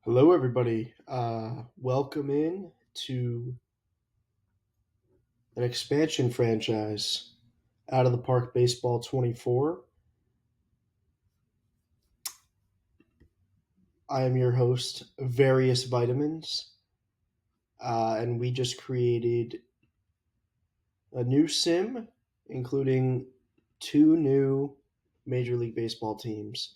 Hello, everybody. Welcome in to an expansion franchise, Out of the Park Baseball 24. I am your host, Various Vitamins, and we just created a new sim, including two new Major League Baseball teams.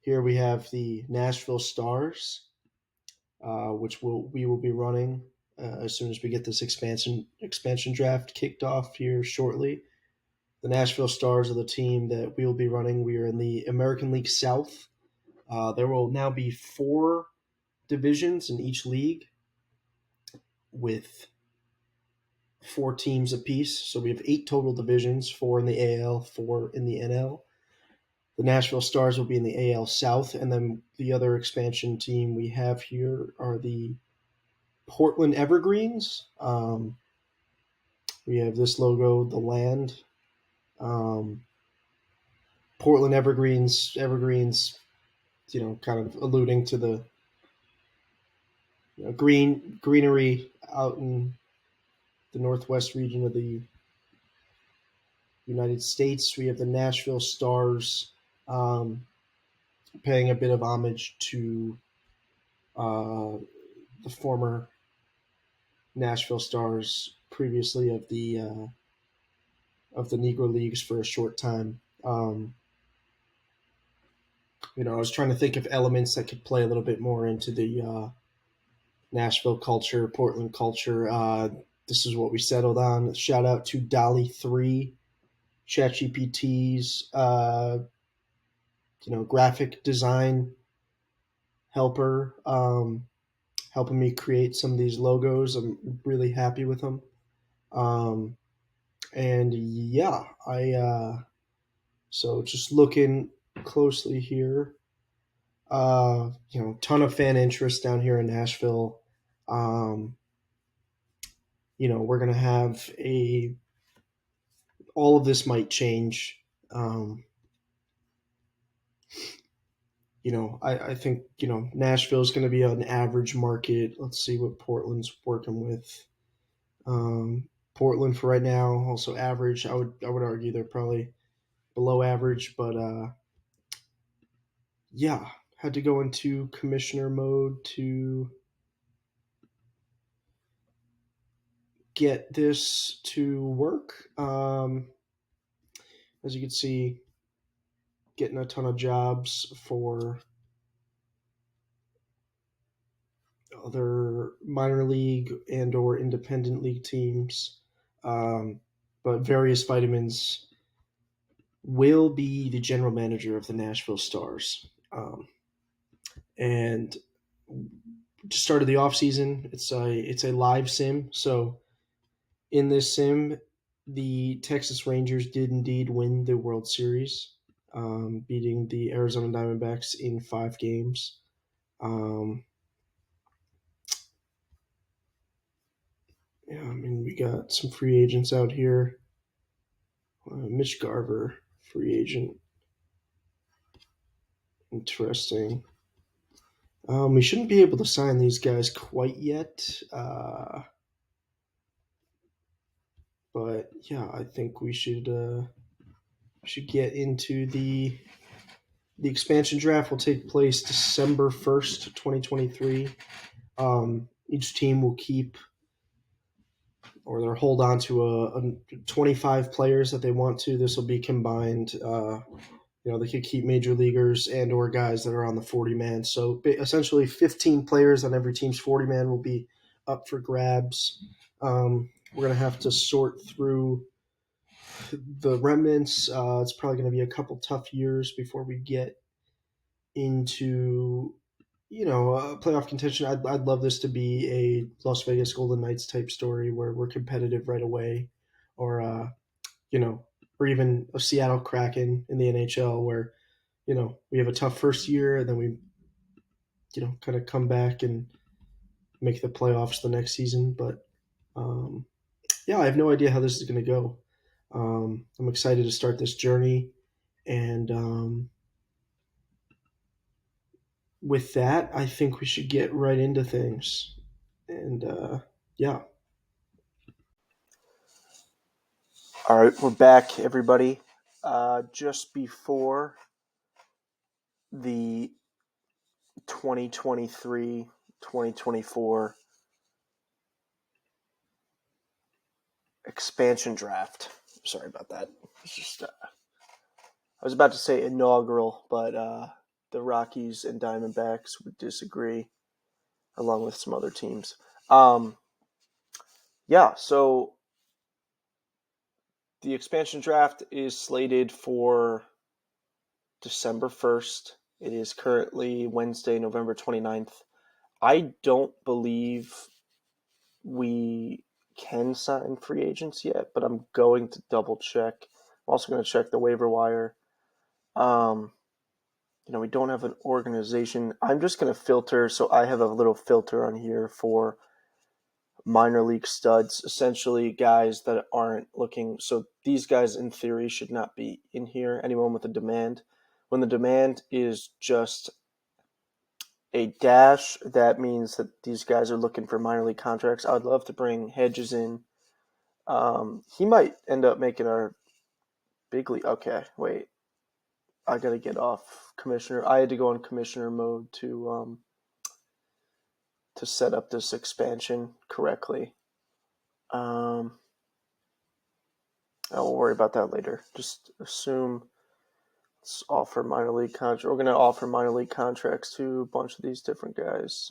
Here we have the Nashville Stars, which we will be running as soon as we get this expansion draft kicked off here shortly. The Nashville Stars are the team that we will be running. We are in the American League South. There will now be four divisions in each league with four teams apiece. So we have eight total divisions, four in the AL, four in the NL. The Nashville Stars will be in the AL South, and then the other expansion team we have here are the Portland Evergreens. We have this logo, the land. Um, Portland Evergreens, kind of alluding to the greenery out in the northwest region of the United States. We have the Nashville Stars, paying a bit of homage to uh, the former Nashville Stars, previously of the Negro Leagues for a short time. I was trying to think of elements that could play a little bit more into the Nashville culture, Portland culture. This is what we settled on. Shout out to Dolly 3, ChatGPT's graphic design helper, helping me create some of these logos. I'm really happy with them. And yeah, I so just looking closely here. Ton of fan interest down here in Nashville. We're gonna have all of this might change. I think, Nashville is going to be an average market. Let's see what Portland's working with. Portland for right now, also average. I would argue they're probably below average, but yeah, had to go into commissioner mode to get this to work. As you can see, getting a ton of jobs for other minor league and or independent league teams. But Various Vitamins will be the general manager of the Nashville Stars. And just started the off season. It's a live sim. So in this sim, the Texas Rangers did indeed win the World Series, beating the Arizona Diamondbacks in 5 games. We got some free agents out here. Mitch Garver, free agent. Interesting. We shouldn't be able to sign these guys quite yet. But yeah, I think we should get into the expansion draft. Will take place December 1st, 2023. Each team will keep or they'll hold on to a 25 players that they want to. This will be combined. They could keep major leaguers and or guys that are on the 40 man. So essentially 15 players on every team's 40 man will be up for grabs. We're going to have to sort through the remnants. It's probably going to be a couple tough years before we get into playoff contention. I'd love this to be a Las Vegas Golden Knights type story where we're competitive right away, or or even a Seattle Kraken in the NHL where we have a tough first year and then we kind of come back and make the playoffs the next season. But yeah, I have no idea how this is going to go. I'm excited to start this journey, and with that, I think we should get right into things. And yeah. All right, we're back, everybody. Just before the 2023-2024 expansion draft. Sorry about that. It's just I was about to say inaugural, but the Rockies and Diamondbacks would disagree, along with some other teams. Yeah, so the expansion draft is slated for December 1st. It is currently Wednesday, November 29th. I don't believe we can sign free agents yet, but I'm going to double check. I'm also going to check the waiver wire. We don't have an organization. I'm just going to filter. So I have a little filter on here for minor league studs, essentially guys that aren't looking. So these guys, in theory, should not be in here. Anyone with a demand. When the demand is just a dash, that means that these guys are looking for minor league contracts. I would love to bring Hedges in. He might end up making our big league. Okay, wait. I got to get off commissioner. I had to go on commissioner mode to set up this expansion correctly. I will worry about that later. Just assume let's offer minor league contracts. We're going to offer minor league contracts to a bunch of these different guys.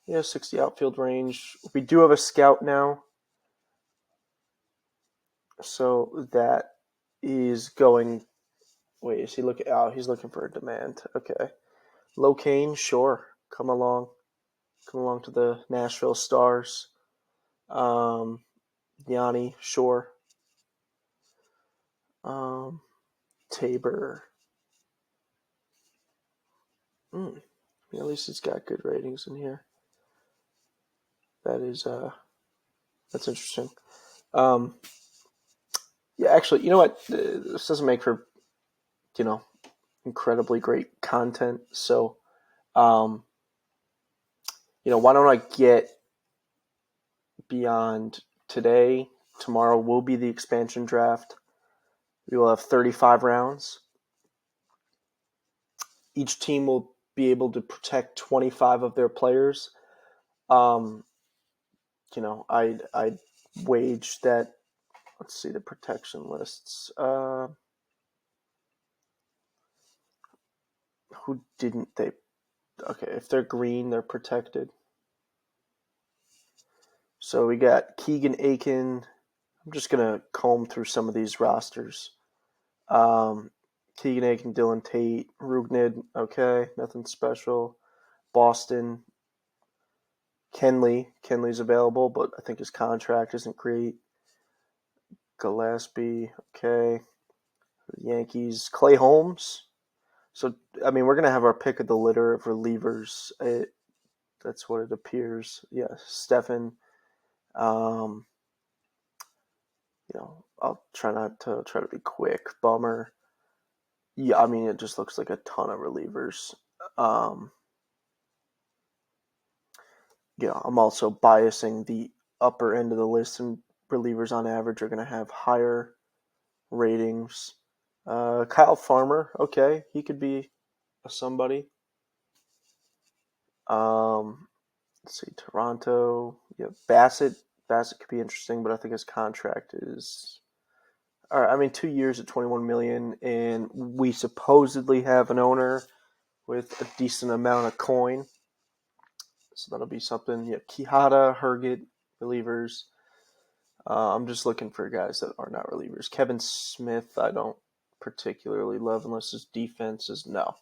60 outfield range. We do have a scout now. So that is going. Wait, is he looking? Oh, he's looking for a demand. Okay. Locaine, sure. Come along to the Nashville Stars. Yanni, sure. Tabor. At least he's got good ratings in here. That is that's interesting. Yeah, actually, you know what? This doesn't make for incredibly great content. So, why don't I get beyond today? Tomorrow will be the expansion draft. We will have 35 rounds. Each team will be able to protect 25 of their players. I'd wage that. Let's see the protection lists. Who didn't they? Okay, if they're green, they're protected. So we got Keegan Aiken. I'm just gonna comb through some of these rosters. Keegan Aiken, Dylan Tate, Rugnid. Okay, nothing special. Boston. Kenley's available, but I think his contract isn't great. Gillespie. Okay. Yankees. Clay Holmes. So, we're going to have our pick of the litter of relievers. That's what it appears. Yeah, Stefan. I'll try not to try to be quick. Bummer. Yeah, it just looks like a ton of relievers. I'm also biasing the upper end of the list, and relievers on average are going to have higher ratings. Kyle Farmer, okay, he could be a somebody. Let's see, Toronto. Yeah, Bassett could be interesting, but I think his contract is. All right, 2 years at $21 million, and we supposedly have an owner with a decent amount of coin, so that'll be something. Yeah, Quijada, Herget, relievers. I'm just looking for guys that are not relievers. Kevin Smith, I don't particularly love unless his defense is no,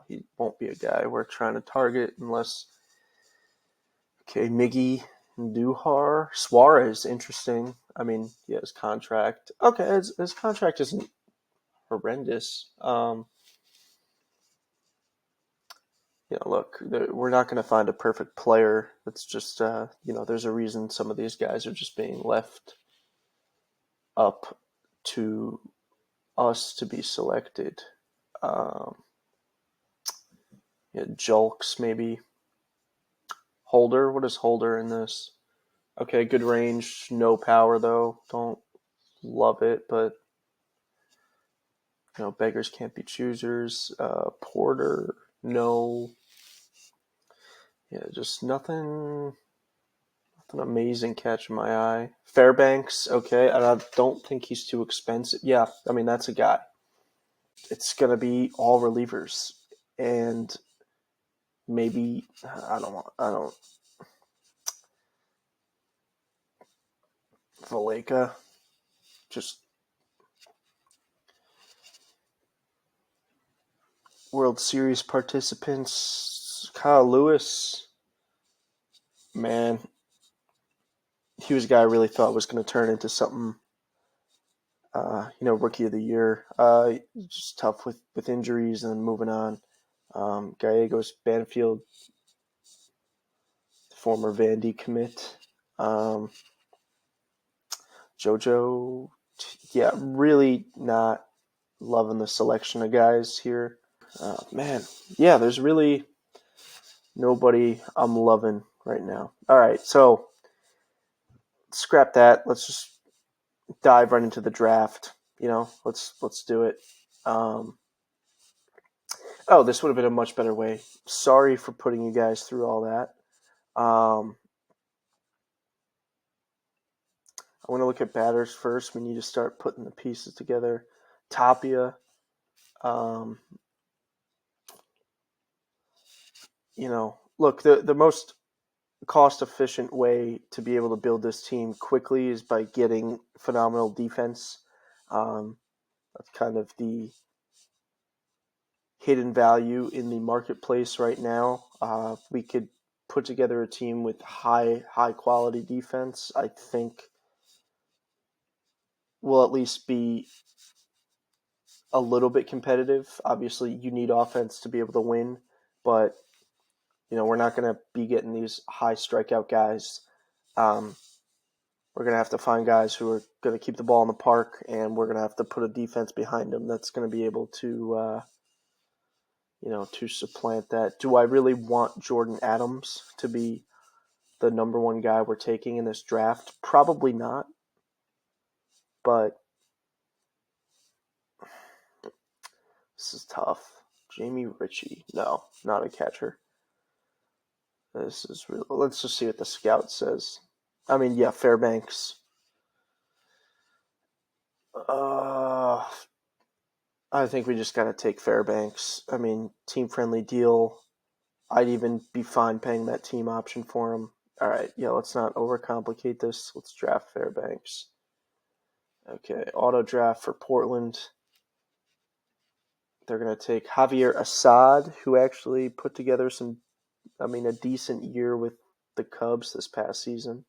he won't be a guy we're trying to target unless. Okay, Miggy, Duhar, Suarez, interesting. His contract. Okay, his contract isn't horrendous. Look, we're not going to find a perfect player. It's just, there's a reason some of these guys are just being left up to us to be selected. Yeah, Julks maybe. Holder. What is Holder in this? Okay, good range. No power though. Don't love it, but beggars can't be choosers. Porter. No. Yeah, just nothing amazing catch in my eye. Fairbanks, okay. And I don't think he's too expensive. Yeah, I mean, that's a guy. It's going to be all relievers. And maybe, Valleca, just World Series participants. Kyle Lewis, man, he was a guy I really thought was going to turn into something, rookie of the year. Just tough with injuries and moving on. Gallegos, Banfield, former Vandy commit. JoJo, yeah, really not loving the selection of guys here. Man, yeah, there's really nobody I'm loving right now. All right, so scrap that. Let's just dive right into the draft. Let's do it. This would have been a much better way. Sorry for putting you guys through all that. I want to look at batters first. We need to start putting the pieces together. Tapia, look, the most cost-efficient way to be able to build this team quickly is by getting phenomenal defense. That's kind of the hidden value in the marketplace right now. We could put together a team with high quality defense. I think we'll at least be a little bit competitive. Obviously, you need offense to be able to win, but we're not going to be getting these high strikeout guys. We're going to have to find guys who are going to keep the ball in the park, and we're going to have to put a defense behind them that's going to be able to, to supplant that. Do I really want Jordan Adams to be the number one guy we're taking in this draft? Probably not. But this is tough. Jamie Ritchie. No, not a catcher. This is real. Let's just see what the scout says. I mean, yeah, Fairbanks. I think we just got to take Fairbanks. I mean, team-friendly deal. I'd even be fine paying that team option for him. All right, yeah, let's not overcomplicate this. Let's draft Fairbanks. Okay, auto draft for Portland. They're going to take Javier Assad, who actually put together a decent year with the Cubs this past season.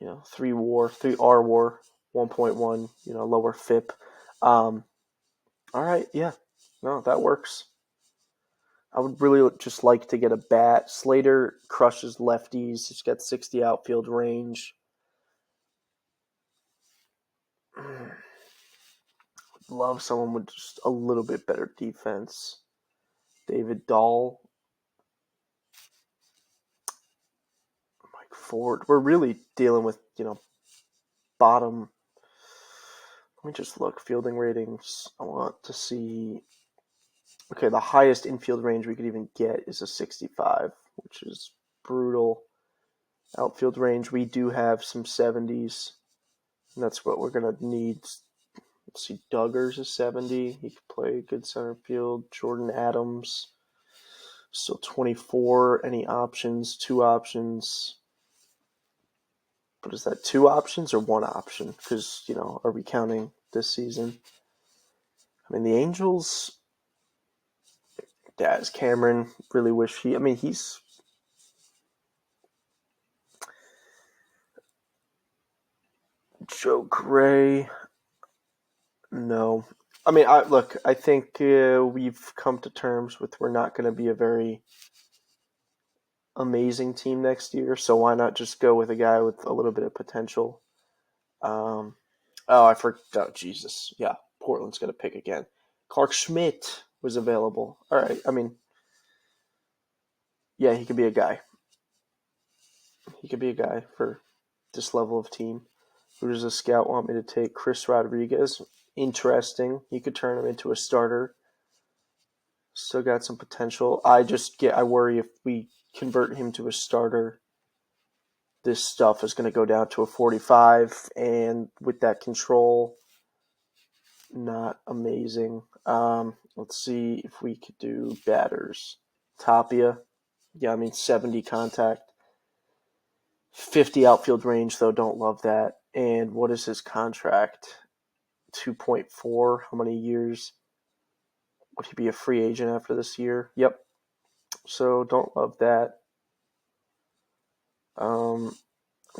3 R WAR, 1.1, lower FIP. All right, yeah, no, that works. I would really just like to get a bat. Slater crushes lefties. He's got 60 outfield range. Love someone with just a little bit better defense. David Dahl. Mike Ford. We're really dealing with, bottom. Let me just look. Fielding ratings. I want to see. Okay, the highest infield range we could even get is a 65, which is brutal. Outfield range, we do have some 70s. And that's what we're going to need. Let's see, Duggar's a 70. He could play good center field. Jordan Adams, still 24. Any options? 2 options. But is that 2 options or 1 option? Because, are we counting this season? I mean, the Angels, Daz Cameron, really wish he's Joe Gray. No. I think we've come to terms with we're not going to be a very amazing team next year, so why not just go with a guy with a little bit of potential? I forgot. Oh, Jesus. Yeah, Portland's going to pick again. Clark Schmidt. was available. All right. I mean, yeah, he could be a guy. He could be a guy for this level of team. Who does a scout want me to take? Chris Rodriguez. Interesting. You could turn him into a starter. Still got some potential. I worry if we convert him to a starter, this stuff is going to go down to a 45, and with that control, not amazing. Let's see if we could do batters. Tapia. Yeah, I mean 70 contact. 50 outfield range, though. Don't love that. And what is his contract? 2.4. How many years? Would he be a free agent after this year? Yep. So don't love that. I'm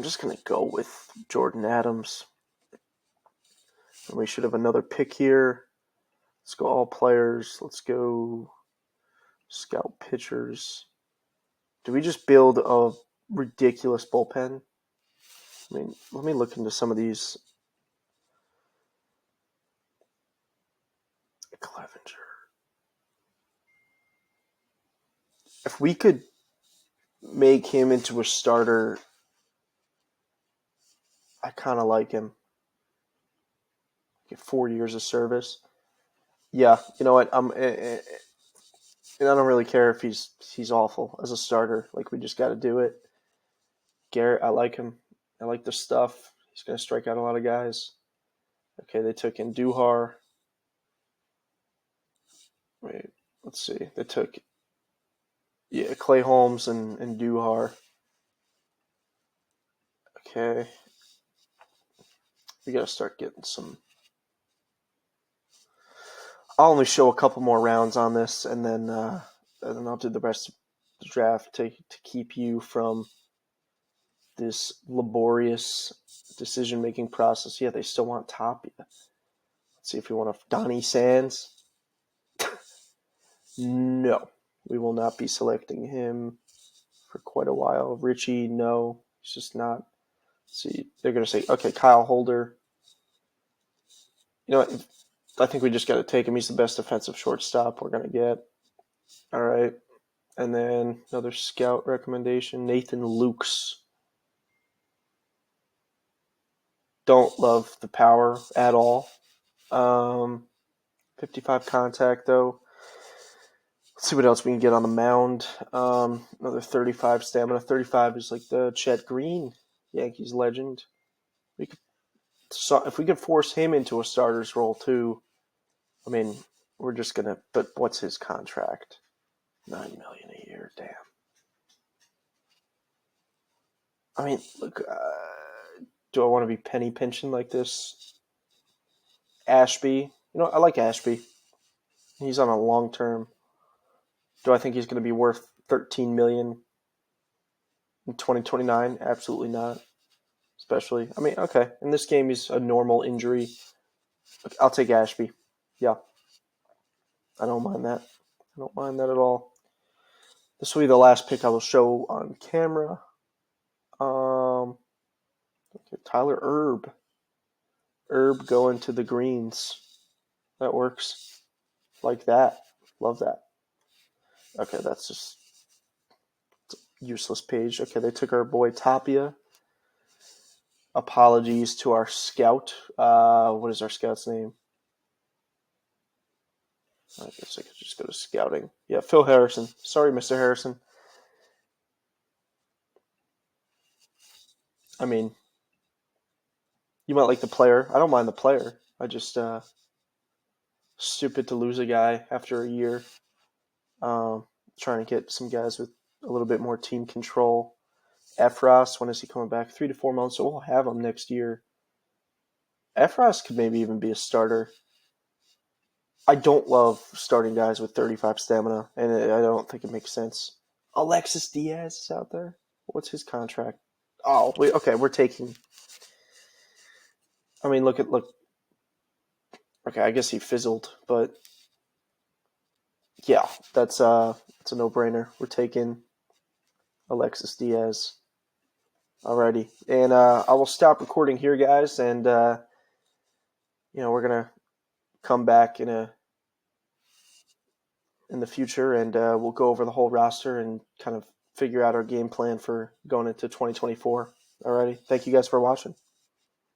just going to go with Jordan Adams. And we should have another pick here. Let's go all players. Let's go scout pitchers. Do we just build a ridiculous bullpen? I mean, let me look into some of these. Clevenger. If we could make him into a starter, I kind of like him. Get 4 years of service. Yeah, you know what? And I don't really care if he's awful as a starter. Like, we just got to do it. Garrett, I like him. I like the stuff. He's going to strike out a lot of guys. Okay, they took in Duhar. Wait, let's see. They took Clay Holmes and Duhar. Okay. We got to start getting some. I'll only show a couple more rounds on this, and then I'll do the rest of the draft to keep you from this laborious decision-making process. Yeah, they still want Tapia. Let's see if we want Donnie Sands. No, we will not be selecting him for quite a while. Richie, no, he's just not. Let's see, they're going to say, okay, Kyle Holder. You know what? I think we just got to take him. He's the best defensive shortstop we're going to get. All right. And then another scout recommendation, Nathan Lukes. Don't love the power at all. 55 contact, though. Let's see what else we can get on the mound. Another 35 stamina. 35 is like the Chet Green, Yankees legend. If we could force him into a starter's role, too, I mean, we're just going to – but what's his contract? $9 million a year, damn. I mean, look, do I want to be penny pinching like this? Ashby. You know, I like Ashby. He's on a long term. Do I think he's going to be worth $13 million in 2029? Absolutely not. Especially, I mean, okay, in this game he's a normal injury. I'll take Ashby. Yeah. I don't mind that. I don't mind that at all. This will be the last pick I will show on camera. Okay, Tyler Erb. Herb going to the greens. That works. Like that. Love that. Okay, that's just a useless page. Okay, they took our boy Tapia. Apologies to our scout. What is our scout's name? I guess I could just go to scouting. Yeah, Phil Harrison. Sorry, Mr. Harrison. I mean, you might like the player. I don't mind the player. I just stupid to lose a guy after a year. Trying to get some guys with a little bit more team control. Efros, when is he coming back? 3 to 4 months, so we'll have him next year. Efros could maybe even be a starter. I don't love starting guys with 35 stamina, and I don't think it makes sense. Alexis Diaz is out there. What's his contract? Oh, okay, we're taking. I mean, look. Okay, I guess he fizzled, but yeah, it's a no-brainer. We're taking Alexis Diaz. Alrighty, and I will stop recording here, guys, and we're gonna come back in in the future, and we'll go over the whole roster and kind of figure out our game plan for going into 2024. Alrighty. Thank you guys for watching.